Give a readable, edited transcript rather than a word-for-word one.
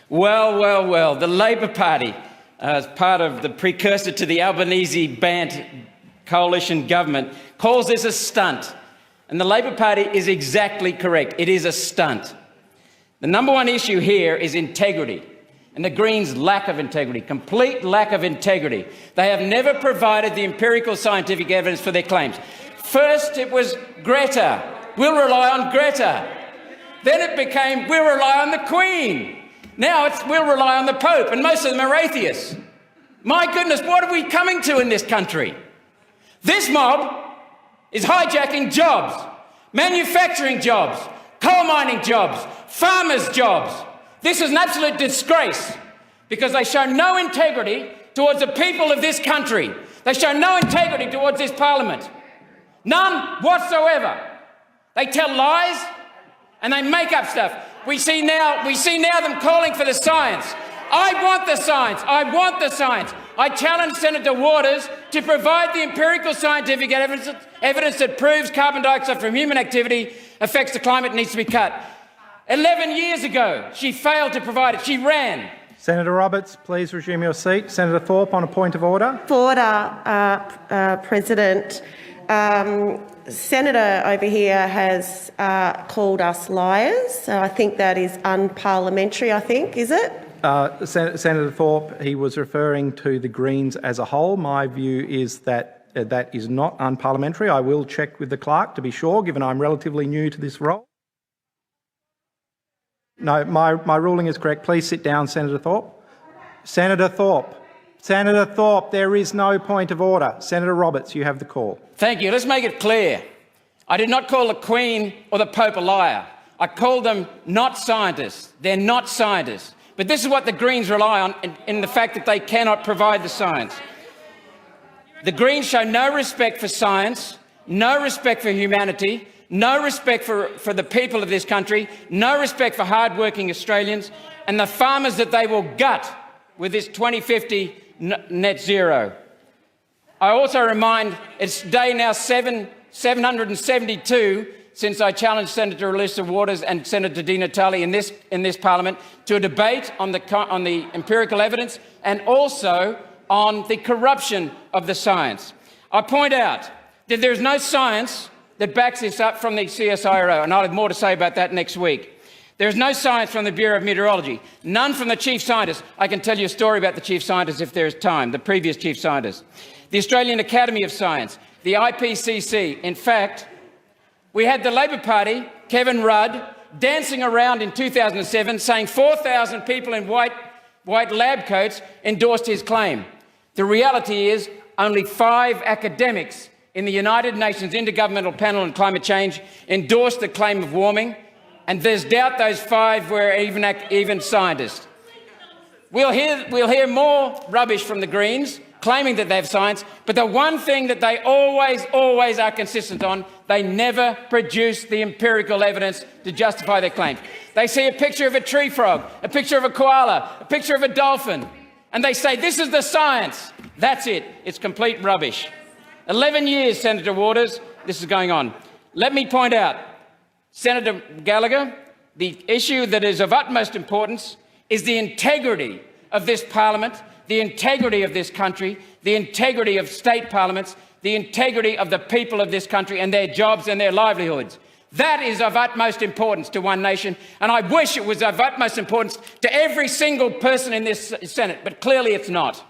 Well, well, well, the Labor Party, as part of the precursor to the Albanese-Bant coalition government, calls this a stunt. And the Labor Party is exactly correct. It is a stunt. The number one issue here is integrity, and the Greens' lack of integrity, complete lack of integrity. They have never provided the empirical scientific evidence for their claims. First, it was Greta. We'll rely on Greta. Then it became, we'll rely on the Queen. Now it's, we'll rely on the Pope, and most of them are atheists. My goodness, what are we coming to in this country? This mob is hijacking jobs, manufacturing jobs, coal mining jobs, farmers' jobs. This is an absolute disgrace because they show no integrity towards the people of this country. They show no integrity towards this parliament. None whatsoever. They tell lies and they make up stuff. We see now them calling for the science. I want the science. I want the science. I challenge Senator Waters to provide the empirical scientific evidence that proves carbon dioxide from human activity affects the climate and needs to be cut. 11 years ago, she failed to provide it. She ran. Senator Roberts, please resume your seat. Senator Thorpe on a point of order. President. Senator over here has called us liars. I think that is unparliamentary, is it? Senator Thorpe, he was referring to the Greens as a whole. My view is that that is not unparliamentary. I will check with the clerk to be sure, given I'm relatively new to this role. No, my ruling is correct. Please sit down, Senator Thorpe. Senator Thorpe. Senator Thorpe, there is no point of order. Senator Roberts, you have the call. Thank you. Let's make it clear. I did not call the Queen or the Pope a liar. I called them not scientists. They're not scientists. But this is what the Greens rely on in the fact that they cannot provide the science. The Greens show no respect for science, no respect for humanity, no respect for the people of this country, no respect for hard-working Australians, and the farmers that they will gut with this 2050 net zero. I also remind it's day now 772 since I challenged Senator Alyssa Waters and Senator Di Natale in this parliament to a debate on the empirical evidence and also on the corruption of the science. I point out that there is no science that backs this up from the CSIRO, and I'll have more to say about that next week. There is no science from the Bureau of Meteorology, none from the chief scientist. I can tell you a story about the chief scientist if there is time, the previous chief scientist. The Australian Academy of Science, the IPCC. In fact, we had the Labor Party, Kevin Rudd, dancing around in 2007 saying 4,000 people in white lab coats endorsed his claim. The reality is only 5 academics in the United Nations Intergovernmental Panel on Climate Change endorsed the claim of warming, and there's doubt those 5 were even scientists. We'll hear more rubbish from the Greens claiming that they have science, but the one thing that they always are consistent on, they never produce the empirical evidence to justify their claims. They see a picture of a tree frog, a picture of a koala, a picture of a dolphin, and they say, this is the science. That's it. It's complete rubbish. 11 years, Senator Waters, this is going on. Let me point out, Senator Gallagher, the issue that is of utmost importance is the integrity of this parliament, the integrity of this country, the integrity of state parliaments, the integrity of the people of this country and their jobs and their livelihoods. That is of utmost importance to One Nation, and I wish it was of utmost importance to every single person in this Senate, but clearly it's not.